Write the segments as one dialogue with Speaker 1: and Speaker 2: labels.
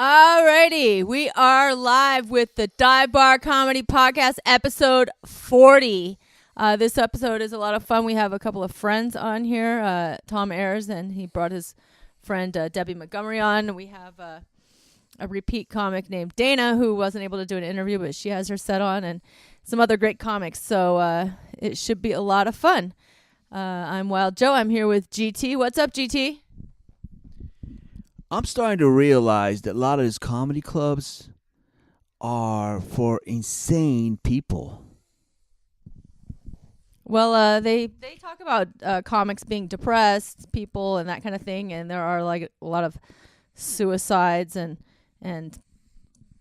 Speaker 1: Alrighty, we are live with the Dive Bar Comedy Podcast, episode 40. This episode is a lot of fun. We have a couple of friends on here, Tom Ayers, and he brought his friend Debbie Montgomery on. We have a repeat comic named Dana who wasn't able to do an interview, but she has her set on, and some other great comics. So it should be a lot of fun. I'm Wild Joe. I'm here with GT. What's up, GT?
Speaker 2: I'm starting to realize that a lot of these comedy clubs are for insane people.
Speaker 1: Well, they talk about comics being depressed people and that kind of thing, and there are like a lot of suicides and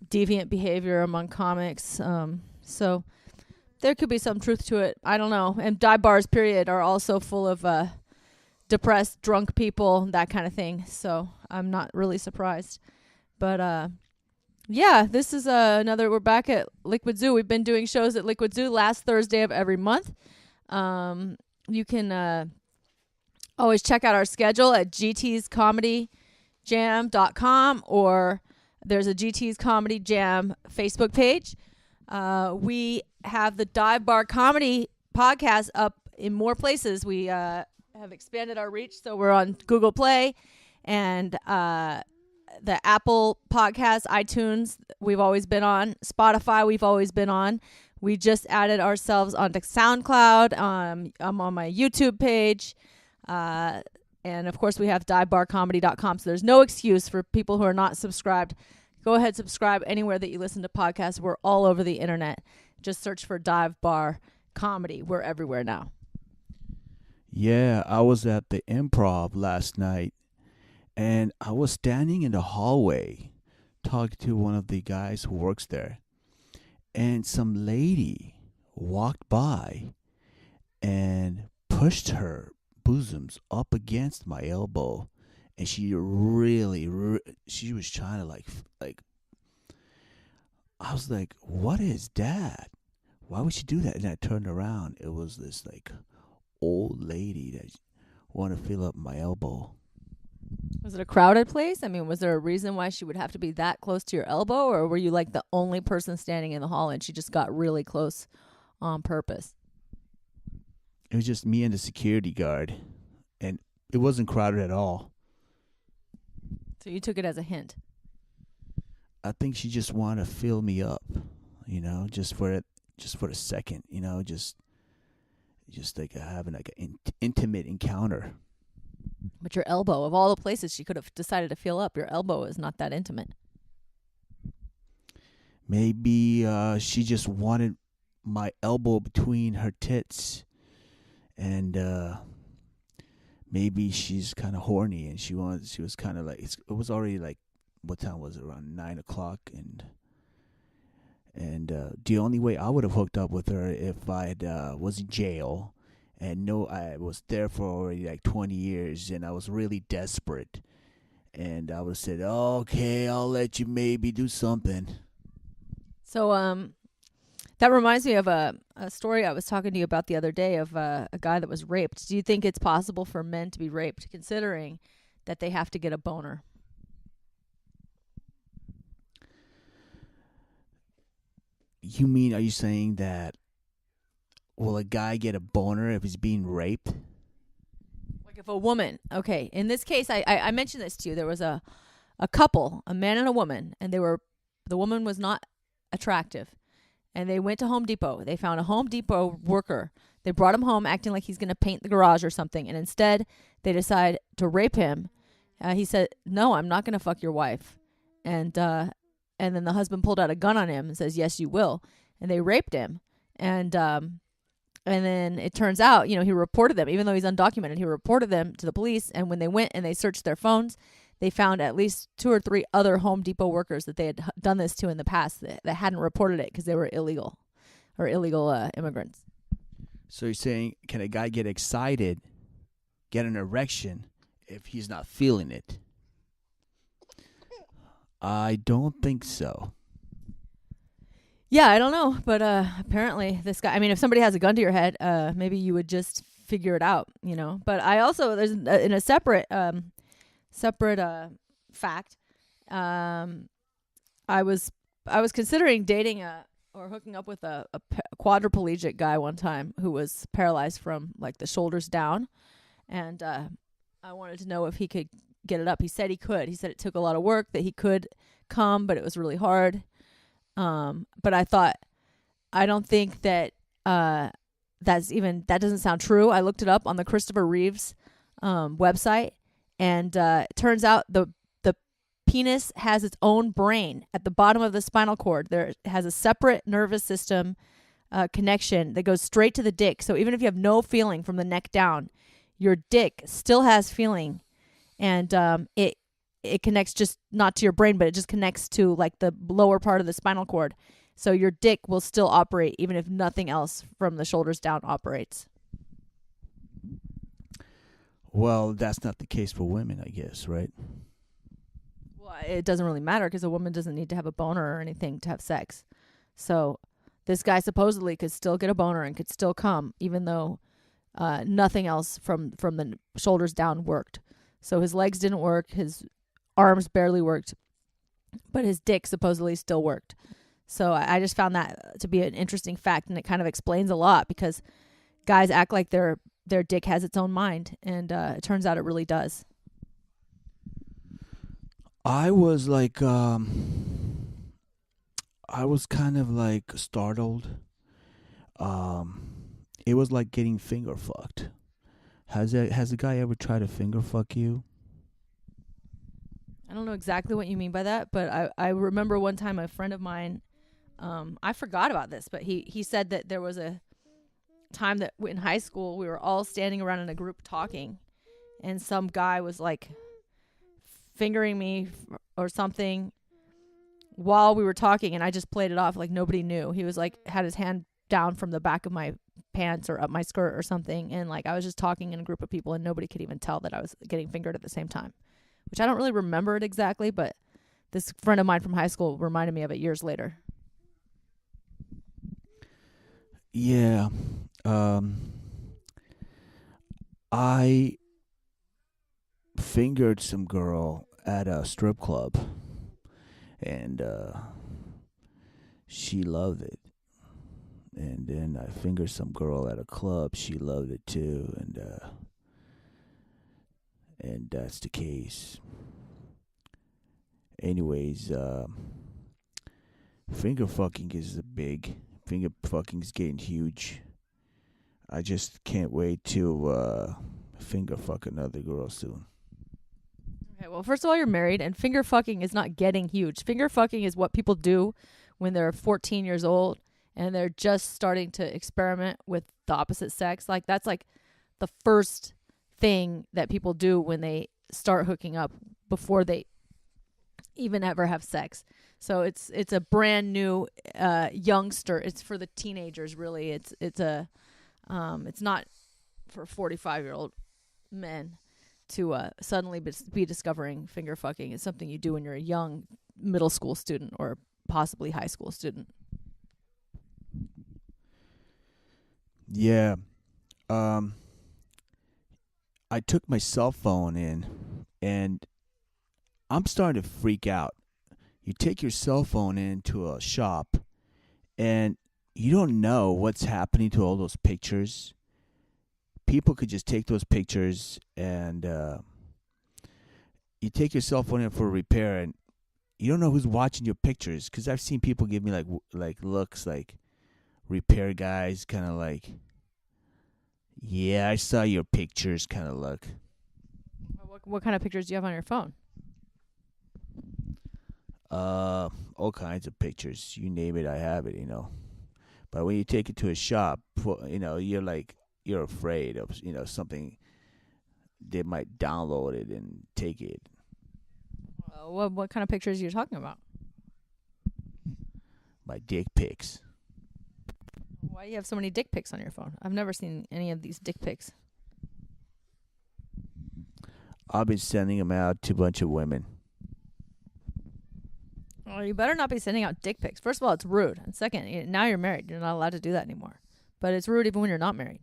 Speaker 1: deviant behavior among comics. So there could be some truth to it. I don't know. And dive bars, period, are also full of depressed, drunk people, that kind of thing. So I'm not really surprised. But yeah, this is we're back at Liquid Zoo. We've been doing shows at Liquid Zoo last Thursday of every month. You can always check out our schedule at gtscomedyjam.com, or there's a GT's Comedy Jam Facebook page. We have the Dive Bar Comedy Podcast up in more places. We have expanded our reach, so we're on Google Play and the Apple Podcast, iTunes, we've always been on. Spotify, we've always been on. We just added ourselves onto SoundCloud. I'm on my YouTube page. And, of course, we have divebarcomedy.com. So there's no excuse for people who are not subscribed. Go ahead, subscribe anywhere that you listen to podcasts. We're all over the internet. Just search for Dive Bar Comedy. We're everywhere now.
Speaker 2: Yeah, I was at the Improv last night, and I was standing in the hallway talking to one of the guys who works there. And some lady walked by and pushed her bosoms up against my elbow, and she she was trying to like I was like, what is that? Why would she do that? And I turned around. It was this like old lady that wanted to fill up my elbow.
Speaker 1: Was it a crowded place? I mean, was there a reason why she would have to be that close to your elbow, or were you like the only person standing in the hall and she just got really close on purpose?
Speaker 2: It was just me and the security guard, and it wasn't crowded at all.
Speaker 1: So you took it as a hint.
Speaker 2: I think she just wanted to fill me up, just for a second, just like having like an intimate encounter.
Speaker 1: But your elbow, of all the places she could have decided to fill up, your elbow is not that intimate.
Speaker 2: Maybe she just wanted my elbow between her tits, and maybe she's kind of horny, and she was kind of like, it was already like, what time was it? Around 9:00, and the only way I would have hooked up with her if I was in jail. And I was there for already like 20 years, and I was really desperate. And I would have said, okay, I'll let you maybe do something.
Speaker 1: So that reminds me of a story I was talking to you about the other day of a guy that was raped. Do you think it's possible for men to be raped, considering that they have to get a boner?
Speaker 2: You mean, are you saying that, will a guy get a boner if he's being raped?
Speaker 1: Like if a woman, okay, in this case, I mentioned this to you. There was a couple, a man and a woman, and the woman was not attractive. And they went to Home Depot. They found a Home Depot worker. They brought him home acting like he's going to paint the garage or something. And instead, they decide to rape him. He said, no, I'm not going to fuck your wife. And then the husband pulled out a gun on him and says, yes, you will. And they raped him. And then it turns out, he reported them, even though he's undocumented. He reported them to the police. And when they went and they searched their phones, they found at least 2 or 3 other Home Depot workers that they had done this to in the past that hadn't reported it because they were illegal immigrants.
Speaker 2: So you're saying, can a guy get excited, get an erection, if he's not feeling it? I don't think so.
Speaker 1: Yeah, I don't know, but apparently this guy, I mean, if somebody has a gun to your head, maybe you would just figure it out, But I also, there's in a separate fact, I was considering dating or hooking up with a quadriplegic guy one time who was paralyzed from like the shoulders down, and I wanted to know if he could get it up. He said he could. He said it took a lot of work, that he could come, but it was really hard. But I thought, I don't think that that doesn't sound true. I looked it up on the Christopher Reeves website, and it turns out the penis has its own brain at the bottom of the spinal cord. There has a separate nervous system connection that goes straight to the dick. So even if you have no feeling from the neck down, your dick still has feeling, and it connects just not to your brain, but it just connects to like the lower part of the spinal cord. So your dick will still operate even if nothing else from the shoulders down operates.
Speaker 2: Well, that's not the case for women, I guess, right?
Speaker 1: Well, it doesn't really matter because a woman doesn't need to have a boner or anything to have sex. So this guy supposedly could still get a boner and could still come, even though nothing else from the shoulders down worked. So his legs didn't work, his arms barely worked, but his dick supposedly still worked. So I just found that to be an interesting fact, and it kind of explains a lot, because guys act like their dick has its own mind, and it turns out it really does.
Speaker 2: I was like, I was kind of like startled. It was like getting finger fucked. Has a guy ever tried to finger fuck you?
Speaker 1: I don't know exactly what you mean by that, but I remember one time a friend of mine, I forgot about this, but he said that there was a time that in high school we were all standing around in a group talking, and some guy was like fingering me or something while we were talking, and I just played it off like nobody knew. He was like, had his hand down from the back of my pants or up my skirt or something, and like I was just talking in a group of people, and nobody could even tell that I was getting fingered at the same time, which I don't really remember it exactly, but this friend of mine from high school reminded me of it years later.
Speaker 2: Yeah. I fingered some girl at a strip club, and she loved it. And then I fingered some girl at a club. She loved it too, and that's the case. Anyways, finger fucking is finger fucking's getting huge. I just can't wait to finger fuck another girl soon.
Speaker 1: Okay, well, first of all, you're married, and finger fucking is not getting huge. Finger fucking is what people do when they're 14 years old and they're just starting to experiment with the opposite sex. Like, that's like the first thing that people do when they start hooking up before they even ever have sex. So it's a brand new youngster. It's for the teenagers, really. It's not for 45-year-old men to suddenly be discovering finger fucking. It's something you do when you're a young middle school student or possibly high school student.
Speaker 2: Yeah. I took my cell phone in, and I'm starting to freak out. You take your cell phone into a shop, and you don't know what's happening to all those pictures. People could just take those pictures, and you take your cell phone in for a repair, and you don't know who's watching your pictures. Because I've seen people give me like looks, like repair guys, kind of like, yeah, I saw your pictures kind of look.
Speaker 1: What kind of pictures do you have on your phone?
Speaker 2: All kinds of pictures. You name it, I have it, But when you take it to a shop, you're afraid of, something. They might download it and take it.
Speaker 1: What kind of pictures are you talking about?
Speaker 2: My dick pics.
Speaker 1: Why do you have so many dick pics on your phone? I've never seen any of these dick pics.
Speaker 2: I've been sending them out to a bunch of women.
Speaker 1: Well, you better not be sending out dick pics. First of all, it's rude. And second, now you're married. You're not allowed to do that anymore. But it's rude even when you're not married.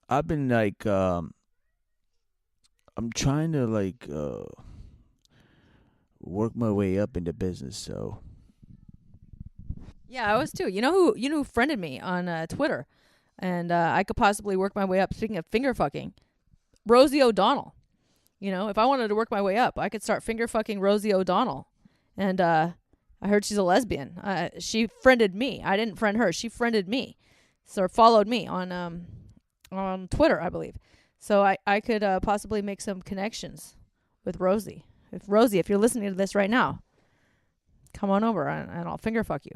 Speaker 2: I've been I'm trying to like work my way up into business. So
Speaker 1: Yeah, I was too. You know who friended me on Twitter, and I could possibly work my way up. Speaking of finger fucking, Rosie O'Donnell. If I wanted to work my way up, I could start finger fucking Rosie O'Donnell. And I heard she's a lesbian. She friended me. I didn't friend her. She friended me, so followed me on Twitter, I believe. So I could possibly make some connections with Rosie. If you're listening to this right now, come on over and I'll finger fuck you.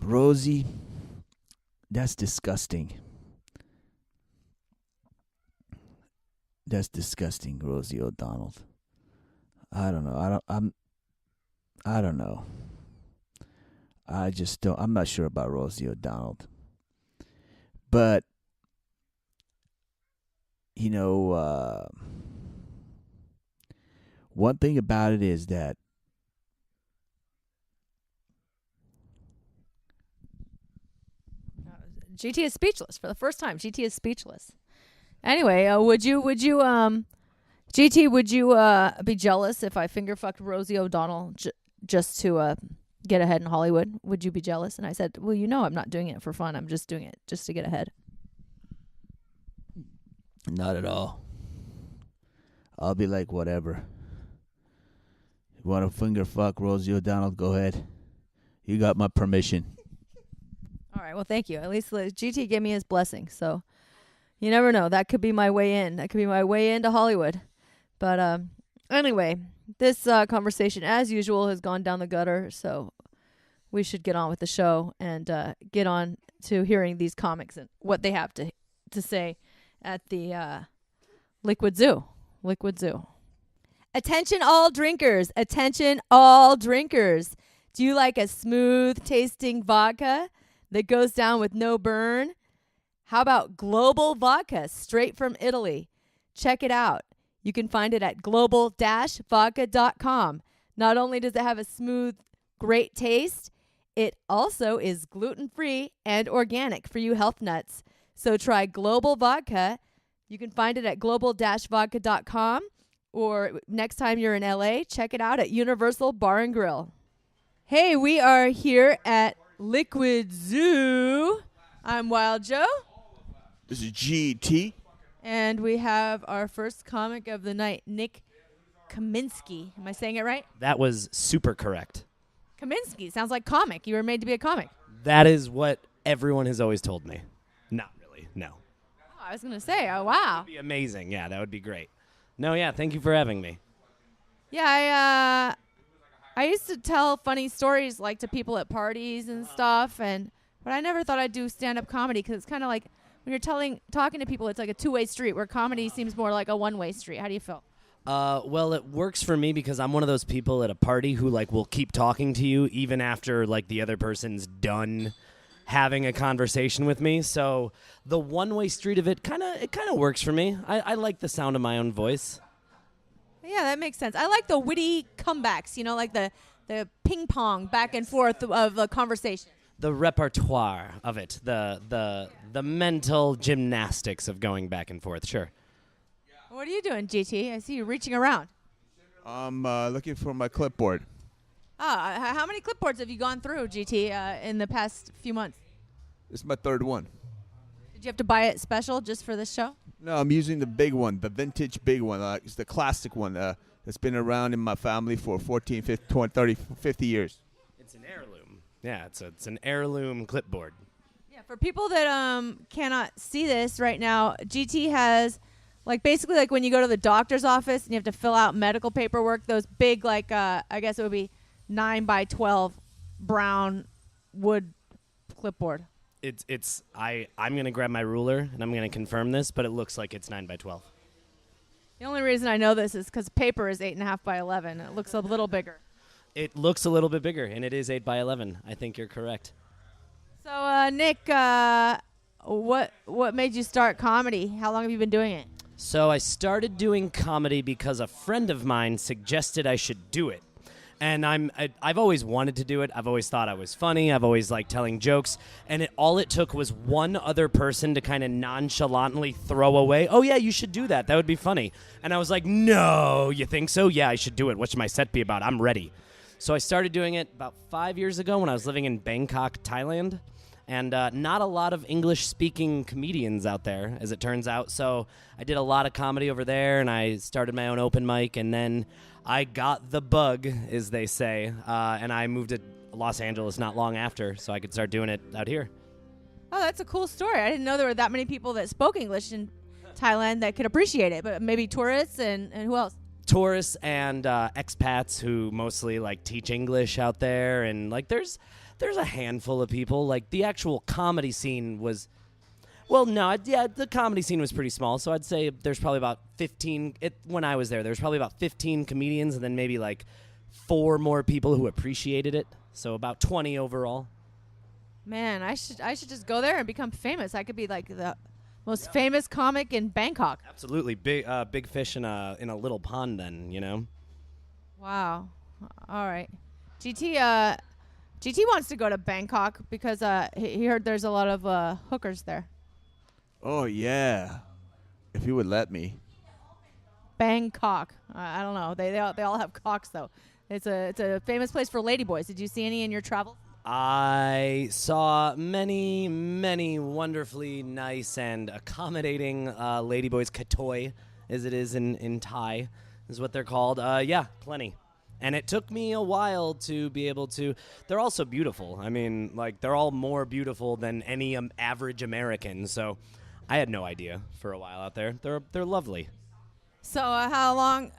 Speaker 2: Rosie, that's disgusting. That's disgusting, Rosie O'Donnell. I don't know. I don't know. I just don't. I'm not sure about Rosie O'Donnell. But one thing about it is that
Speaker 1: GT is speechless for the first time. GT is speechless. Anyway, GT, would you be jealous if I finger fucked Rosie O'Donnell just to get ahead in Hollywood? Would you be jealous? And I said, well, I'm not doing it for fun. I'm just doing it just to get ahead.
Speaker 2: Not at all. I'll be like, whatever. You want to finger fuck Rosie O'Donnell? Go ahead. You got my permission.
Speaker 1: All right. Well, thank you. At least GT gave me his blessing. So you never know. That could be my way in. That could be my way into Hollywood. But anyway, this conversation, as usual, has gone down the gutter. So we should get on with the show and get on to hearing these comics and what they have to say at the Liquid Zoo. Liquid Zoo. Attention all drinkers. Attention all drinkers. Do you like a smooth tasting vodka that goes down with no burn? How about Global Vodka, straight from Italy? Check it out. You can find it at global-vodka.com. Not only does it have a smooth, great taste, it also is gluten-free and organic for you health nuts. So try Global Vodka. You can find it at global-vodka.com, or next time you're in LA, check it out at Universal Bar and Grill. Hey, we are here at Liquid Zoo. I'm Wild Joe.
Speaker 2: This is GT.
Speaker 1: And we have our first comic of the night, Nick Kaminsky. Am I saying it right?
Speaker 3: That was super correct.
Speaker 1: Kaminsky. Sounds like comic. You were made to be a comic.
Speaker 3: That is what everyone has always told me. Not really, no.
Speaker 1: Oh, I was going to say, oh, wow.
Speaker 3: That would be amazing. Yeah, that would be great. No, yeah, thank you for having me.
Speaker 1: Yeah, I used to tell funny stories like to people at parties and stuff, but I never thought I'd do stand-up comedy because it's kind of like when you're talking to people, it's like a two-way street where comedy seems more like a one-way street. How do you feel?
Speaker 3: Well, it works for me because I'm one of those people at a party who will keep talking to you even after the other person's done having a conversation with me. So the one-way street of it kind of works for me. I like the sound of my own voice.
Speaker 1: Yeah, that makes sense. I like the witty comebacks, like the ping pong back and forth of the conversation.
Speaker 3: The repertoire of it, the mental gymnastics of going back and forth, sure.
Speaker 1: What are you doing, GT? I see you reaching around.
Speaker 2: I'm looking for my clipboard.
Speaker 1: How many clipboards have you gone through, GT, in the past few months?
Speaker 2: This is my third one.
Speaker 1: Did you have to buy it special just for this show?
Speaker 2: No, I'm using the big one, the vintage big one. It's the classic one that's been around in my family for 14, 15, 20, 30, 50 years.
Speaker 3: It's an heirloom. Yeah, it's an heirloom clipboard.
Speaker 1: Yeah, for people that cannot see this right now, GT has basically when you go to the doctor's office and you have to fill out medical paperwork, those big I guess it would be 9 by 12 brown wood clipboard.
Speaker 3: I'm gonna grab my ruler and I'm gonna confirm this, but it looks like it's 9 by 12.
Speaker 1: The only reason I know this is because paper is 8.5 by 11. It looks a little bigger.
Speaker 3: It looks a little bit bigger, and it is 8 by 11. I think you're correct.
Speaker 1: So, Nick, what made you start comedy? How long have you been doing it?
Speaker 3: So I started doing comedy because a friend of mine suggested I should do it. And I've always wanted to do it. I've always thought I was funny. I've always liked telling jokes. And all it took was one other person to kind of nonchalantly throw away, oh, yeah, you should do that. That would be funny. And I was like, no, you think so? Yeah, I should do it. What should my set be about? I'm ready. So I started doing it about 5 years ago when I was living in Bangkok, Thailand. And not a lot of English-speaking comedians out there, as it turns out. So I did a lot of comedy over there, and I started my own open mic. And then I got the bug, as they say, and I moved to Los Angeles not long after, so I could start doing it out here.
Speaker 1: Oh, that's a cool story. I didn't know there were that many people that spoke English in Thailand that could appreciate it, but maybe tourists and who else?
Speaker 3: Tourists and expats who mostly like teach English out there, and like there's a handful of people. Like the actual comedy scene was, well, no, yeah, the comedy scene was pretty small. So I'd say there's probably about 15. When I was there was probably about 15 comedians, and then maybe like 4 more people who appreciated it. So about 20 overall.
Speaker 1: Man, I should just go there and become famous. I could be like the most famous comic in Bangkok.
Speaker 3: Absolutely, big fish in a little pond. Then
Speaker 1: Wow. All right, GT wants to go to Bangkok because he heard there's a lot of hookers there.
Speaker 2: Oh yeah, if you would let me.
Speaker 1: Bangkok. I don't know. They all have cocks though. It's a famous place for ladyboys. Did you see any in your travels?
Speaker 3: I saw many, many wonderfully nice and accommodating ladyboys, katoi, as it is in Thai, is what they're called. Yeah, plenty. And it took me a while to be able to. They're also beautiful. I mean, like, they're all more beautiful than any average American. So I had no idea for a while out there. They're lovely.
Speaker 1: So how long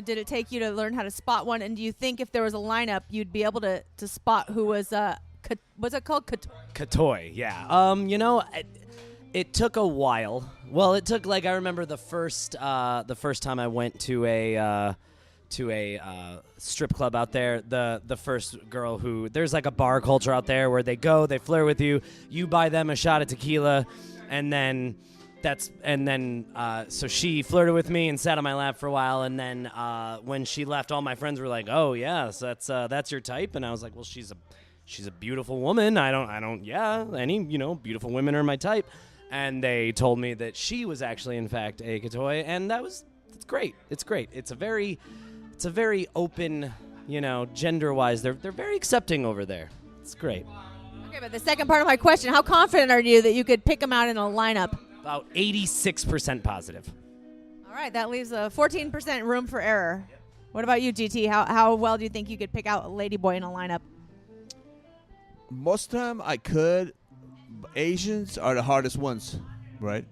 Speaker 1: did it take you to learn how to spot one? And do you think if there was a lineup, you'd be able to spot who was what's it called?
Speaker 3: Katoi, yeah. It took a while. Well, it took I remember the first time I went to a strip club out there. The first girl who there's like a bar culture out there where they flirt with you, you buy them a shot of tequila, and then. So she flirted with me and sat on my lap for a while, and then when she left, all my friends were like, "Oh yeah, so that's your type," and I was like, "Well, she's a beautiful woman. Any beautiful women are my type," and they told me that she was actually in fact a katoi, and it's great. It's great. It's a very open, gender-wise. They're very accepting over there. It's great.
Speaker 1: Okay, but the second part of my question: how confident are you that you could pick them out in a lineup?
Speaker 3: About 86% positive.
Speaker 1: All right, that leaves a 14% room for error. Yep. What about you, GT? How well do you think you could pick out a ladyboy in a lineup?
Speaker 2: Most of the time I could. Asians are the hardest ones, right?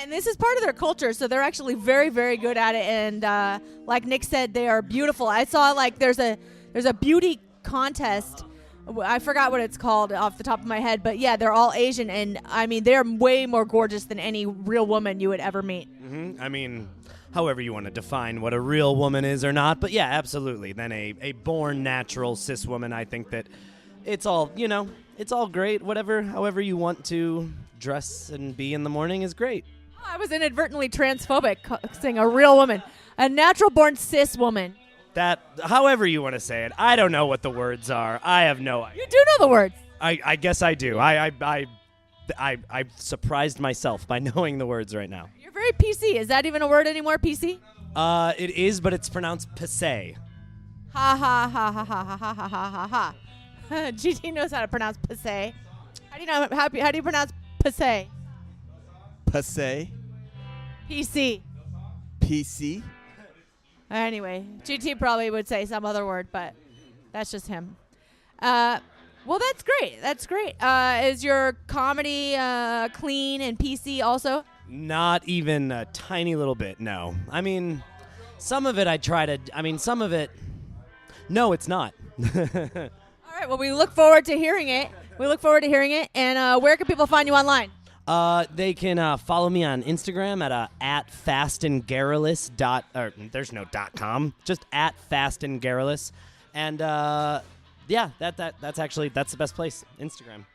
Speaker 1: And this is part of their culture, so they're actually very, very good at it. And like Nick said, they are beautiful. I saw there's a beauty contest. I forgot what it's called off the top of my head, but yeah, they're all Asian, and I mean, they're way more gorgeous than any real woman you would ever meet.
Speaker 3: Mm-hmm. I mean, however you want to define what a real woman is or not, but yeah, absolutely. Then a born natural cis woman, I think that it's all, it's all great. However you want to dress and be in the morning is great.
Speaker 1: Oh, I was inadvertently transphobic, saying a real woman, a natural born cis woman.
Speaker 3: That, however you want to say it, I don't know what the words are. I have no idea.
Speaker 1: You do know the words.
Speaker 3: I guess I do. I surprised myself by knowing the words right now.
Speaker 1: You're very PC. Is that even a word anymore, PC?
Speaker 3: It is, but it's pronounced passe.
Speaker 1: Ha ha ha ha ha ha ha ha ha ha. GT knows how to pronounce passe. How do you pronounce passe?
Speaker 2: Passe.
Speaker 1: PC.
Speaker 2: PC.
Speaker 1: Anyway, GT probably would say some other word, but that's just him. Well, that's great. That's great. Is your comedy clean and PC also?
Speaker 3: Not even a tiny little bit, no. I mean, some of it some of it, no, it's not.
Speaker 1: All right, well, we look forward to hearing it. And where can people find you online?
Speaker 3: They can follow me on Instagram at fastandgarrulous there's no .com, just at fastandgarrulous, and yeah, that's the best place, Instagram.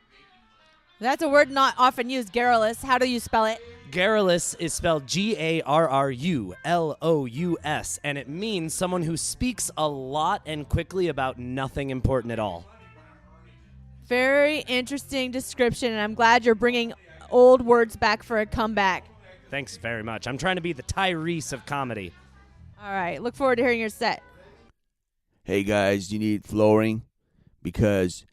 Speaker 1: That's a word not often used. Garrulous. How do you spell it?
Speaker 3: Garrulous is spelled Garrulous, and it means someone who speaks a lot and quickly about nothing important at all.
Speaker 1: Very interesting description, and I'm glad you're bringing old words back for a comeback.
Speaker 3: Thanks very much. I'm trying to be the Tyrese of comedy.
Speaker 1: All right. Look forward to hearing your set.
Speaker 2: Hey guys, you need flooring because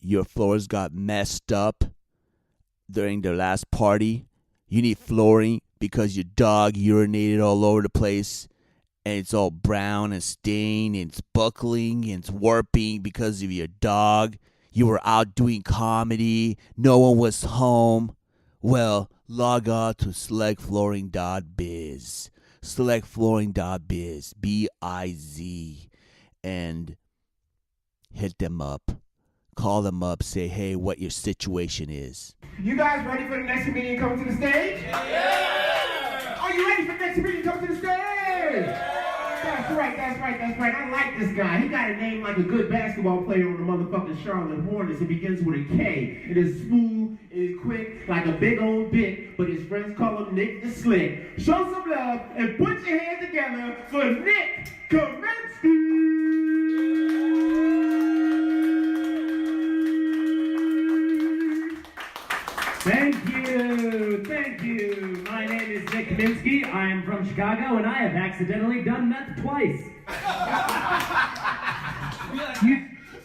Speaker 2: your floors got messed up during the last party. You need flooring because your dog urinated all over the place and it's all brown and stained and it's buckling and it's warping because of your dog. You were out doing comedy. No one was home. Well, log on to selectflooring.biz. Selectflooring.biz. B-I-Z. And hit them up. Call them up. Say, hey, what your situation is.
Speaker 4: You guys ready for the next comedian coming to the stage? Yeah! Are you ready for the next comedian coming to the stage? That's right. I like this guy. He got a name like a good basketball player on the motherfucking Charlotte Hornets. It begins with a K. It is smooth, it is quick, like a big old dick, but his friends call him Nick the Slick. Show some love and put your hands together for Nick Kaminsky!
Speaker 5: Thank you. My name is Nick Kaminsky. I am from Chicago, and I have accidentally done meth twice.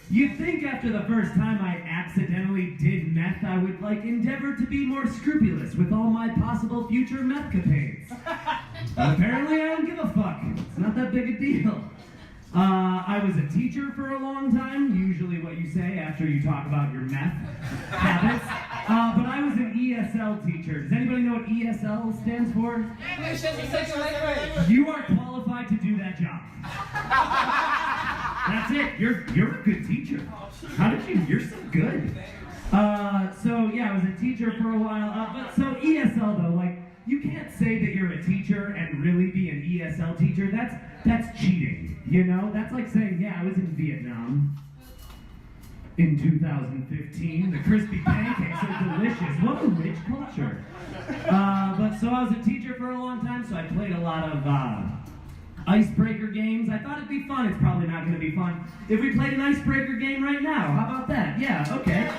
Speaker 5: You'd think after the first time I accidentally did meth, I would, endeavor to be more scrupulous with all my possible future meth capades. Apparently, I don't give a fuck. It's not that big a deal. I was a teacher for a long time, usually what you say after you talk about your meth habits. But I was an ESL teacher. Does anybody know what ESL stands for? English as a second language. You are qualified to do that job. That's it. You're a good teacher. How did you? You're so good. I was a teacher for a while. So ESL though, you can't say that you're a teacher and really be an ESL teacher. That's cheating, you know? That's like saying, yeah, I was in Vietnam in 2015. The crispy pancakes are delicious. What a rich culture. So I was a teacher for a long time, so I played a lot of icebreaker games. I thought it'd be fun. It's probably not going to be fun if we played an icebreaker game right now. How about that? Yeah, okay.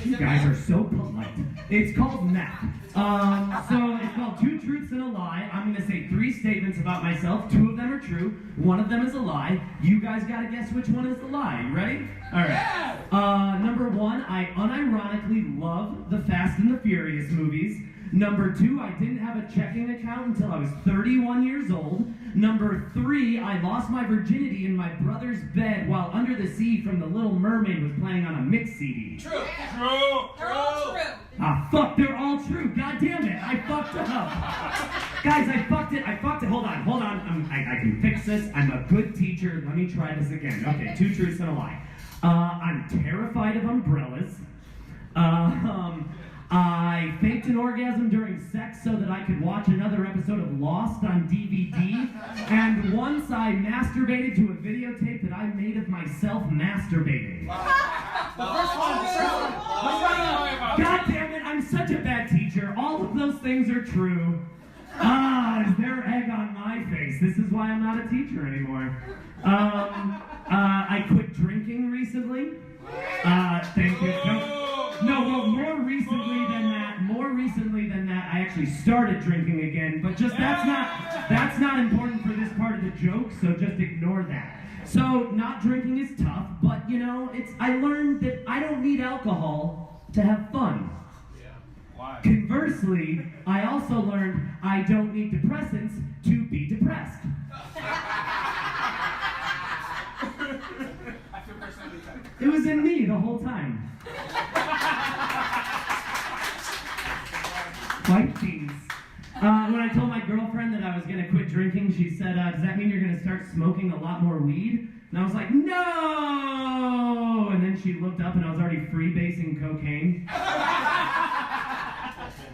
Speaker 5: You guys are so polite. It's called meth. So it's called Two Truths and a Lie. I'm going to say 3 statements about myself. 2 of them are true. 1 of them is a lie. You guys got to guess which one is the lie. You ready? All right. Number 1, I unironically love the Fast and the Furious movies. Number 2, I didn't have a checking account until I was 31 years old. Number 3, I lost my virginity in my brother's bed while Under the Sea from The Little Mermaid was playing on a mix CD.
Speaker 6: True. They're all true.
Speaker 5: Ah, fuck, they're all true. God damn it, I fucked up. Guys, I fucked it. Hold on. I can fix this. I'm a good teacher. Let me try this again. Okay, 2 truths and a lie. I'm terrified of umbrellas. I faked an orgasm during sex so that I could watch another episode of Lost on DVD. And once I masturbated to a videotape that I made of myself masturbating. God damn it, I'm such a bad teacher. All of those things are true. Is there egg on my face? This is why I'm not a teacher anymore. I quit drinking recently. Thank you. More recently than that, I actually started drinking again, but that's not important for this part of the joke, so just ignore that. So, not drinking is tough, but I learned that I don't need alcohol to have fun. Why? Conversely, I also learned I don't need depressants to be depressed. It was in me the whole time. White beans. When I told my girlfriend that I was going to quit drinking, she said, does that mean you're going to start smoking a lot more weed? And I was like, no! And then she looked up and I was already freebasing cocaine.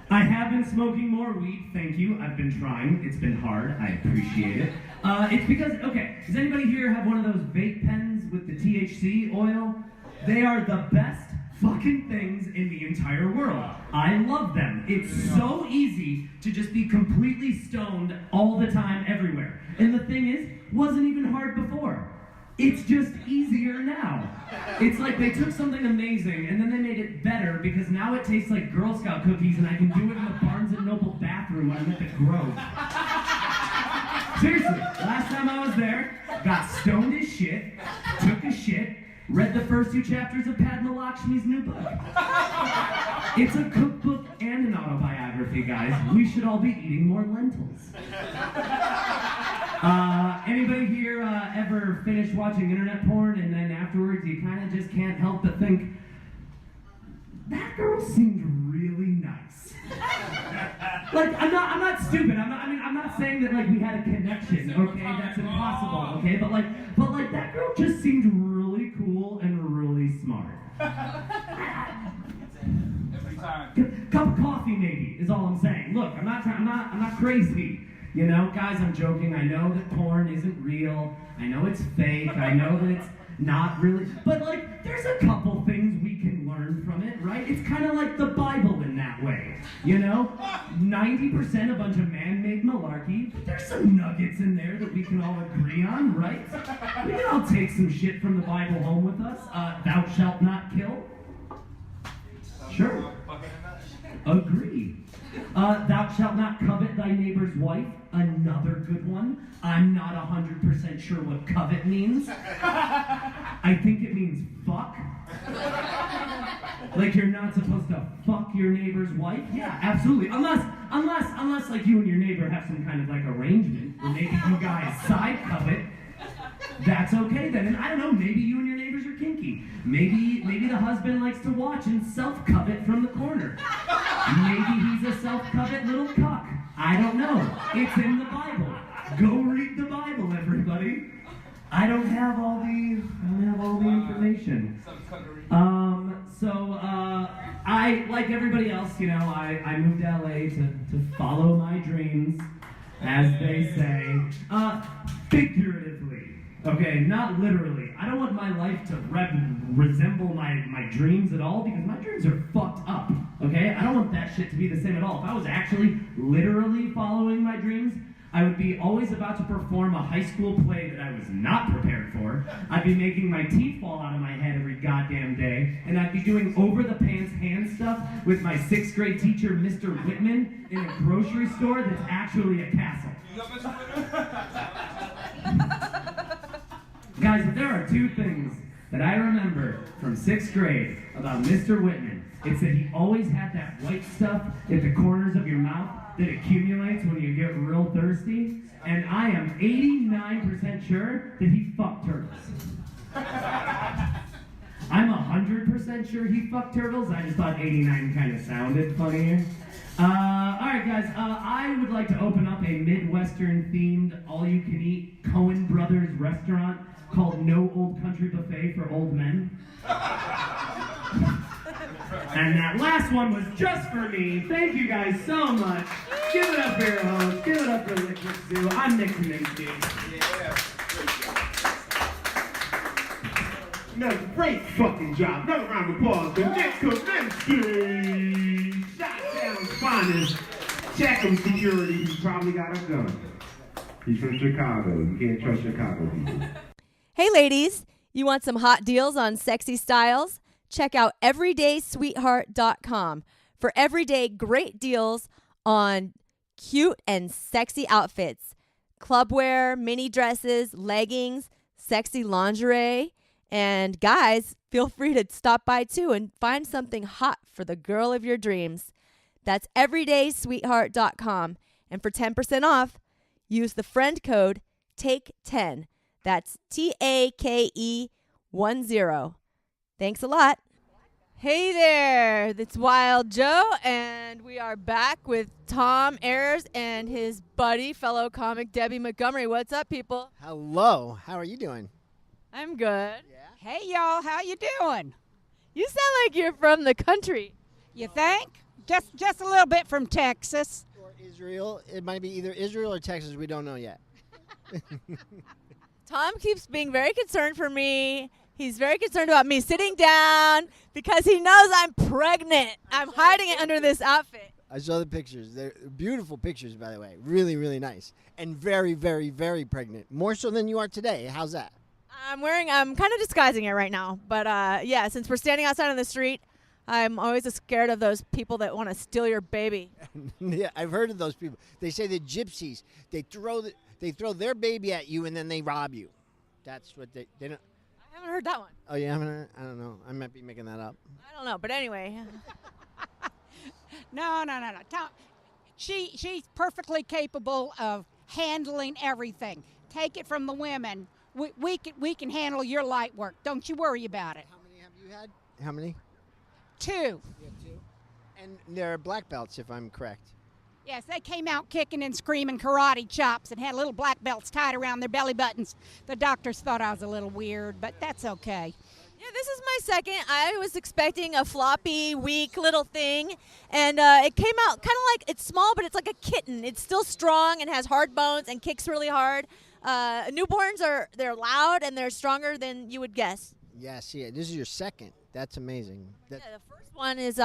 Speaker 5: I have been smoking more weed, thank you. I've been trying. It's been hard. I appreciate it. It's because, does anybody here have one of those vape pens with the THC oil? They are the best fucking things in the entire world. I love them. It's so easy to just be completely stoned all the time, everywhere. And the thing is, wasn't even hard before. It's just easier now. It's like they took something amazing and then they made it better because now it tastes like Girl Scout cookies and I can do it in the Barnes & Noble bathroom when I'm at the Grove. Seriously, last time I was there, got stoned as shit, took a shit, read the first 2 chapters of Padma Lakshmi's new book. It's a cookbook and an autobiography, guys. We should all be eating more lentils. Anybody here ever finish watching internet porn and then afterwards you kind of just can't help but think, that girl seemed really nice. Like, I'm not stupid. I'm not saying that like we had a connection. Okay, that's impossible. Okay, but like that girl just seemed really cool and really smart.
Speaker 6: Every time.
Speaker 5: Cup of coffee, maybe, is all I'm saying. Look, I'm not crazy. You know, guys, I'm joking. I know that porn isn't real. I know it's fake. I know that it's not really. But, like, there's a couple things we can learn from it, right? It's kind of like the Bible in that way. You know? 90% a bunch of man-made malarkey, but there's some nuggets in there that we can all agree on, right? We can all take some shit from the Bible home with us. Thou shalt not kill. Sure. Agree. Thou shalt not covet thy neighbor's wife. Another good one. I'm not 100% sure what covet means. I think it means fuck. Like you're not supposed to fuck your neighbor's wife? Yeah, absolutely. Unless like you and your neighbor have some kind of like arrangement, or maybe you guys side covet. That's okay then. And I don't know, maybe you and your neighbors are kinky. Maybe the husband likes to watch and self-covet from the corner. Maybe he's a self-covet little cuck. I don't know. It's in the Bible. Go read the Bible, everybody. I don't have all the information. I, like everybody else, you know, I moved to LA to follow my dreams, as they say, figuratively. Okay, not literally. I don't want my life to resemble my dreams at all because my dreams are fucked up, okay? I don't want that shit to be the same at all. If I was actually literally following my dreams, I would be always about to perform a high school play that I was not prepared for. I'd be making my teeth fall out of my head every goddamn day, and I'd be doing over-the-pants hand stuff with my 6th grade teacher, Mr. Whitman, in a grocery store that's actually a castle. Guys, if there are 2 things that I remember from 6th grade about Mr. Whitman, it's that he always had that white stuff at the corners of your mouth that accumulates when you get real thirsty, and I am 89% sure that he fucked turtles. I'm 100% sure he fucked turtles. I just thought 89 kind of sounded funnier. Alright guys, I would like to open up a Midwestern-themed, all-you-can-eat Coen Brothers restaurant called No Old Country Buffet for Old Men. And that last one was just for me. Thank you guys so much. Give it up for your host. Give it up for Liquid Zoo. I'm Nick Kaminsky.
Speaker 4: No, great fucking job. Another round of applause for Nick Kaminsky. Shotdown's finest. Check him, security. He's probably got a gun. He's from Chicago. You can't trust Chicago people.
Speaker 1: Hey ladies, you want some hot deals on sexy styles? Check out everydaysweetheart.com for everyday great deals on cute and sexy outfits, clubwear, mini dresses, leggings, sexy lingerie, and guys, feel free to stop by too and find something hot for the girl of your dreams. That's everydaysweetheart.com, and for 10% off, use the friend code TAKE10. That's TAKE10. Thanks a lot. Hey there, it's Wild Joe, and we are back with Tom Ayers and his buddy, fellow comic Debbie Montgomery. What's up, people?
Speaker 7: Hello, how are you doing?
Speaker 1: I'm good.
Speaker 7: Yeah.
Speaker 8: Hey, y'all, how you doing?
Speaker 1: You sound like you're from the country.
Speaker 8: You think? Just a little bit from Texas.
Speaker 7: Or Israel. It might be either Israel or Texas. We don't know yet.
Speaker 1: Tom keeps being very concerned for me He's very concerned about me sitting down because he knows I'm pregnant. I'm hiding it under this outfit.
Speaker 7: I saw the pictures. They're beautiful pictures, by the way. Really, really nice. And very, very, very pregnant. More so than you are today. How's that?
Speaker 1: I'm kind of disguising it right now. But, yeah, since we're standing outside on the street, I'm always scared of those people that want to steal your baby.
Speaker 7: Yeah, I've heard of those people. They say the gypsies, they throw their baby at you and then they rob you. That's what they don't.
Speaker 1: I haven't heard that one.
Speaker 7: Oh, you haven't heard? I don't know. I might be making that up.
Speaker 1: I don't know. But anyway.
Speaker 8: No. She's perfectly capable of handling everything. Take it from the women. We can handle your light work. Don't you worry about it.
Speaker 7: How many have you had? How many?
Speaker 8: 2.
Speaker 7: You have 2. And they're black belts, if I'm correct.
Speaker 8: Yes, they came out kicking and screaming karate chops and had little black belts tied around their belly buttons. The doctors thought I was a little weird, but that's okay.
Speaker 1: Yeah, this is my second. I was expecting a floppy, weak little thing, and it came out kind of like, it's small, but it's like a kitten. It's still strong and has hard bones and kicks really hard. Newborns they're loud and they're stronger than you would guess.
Speaker 7: Yeah, see, this is your second. That's amazing.
Speaker 1: Yeah, the first one is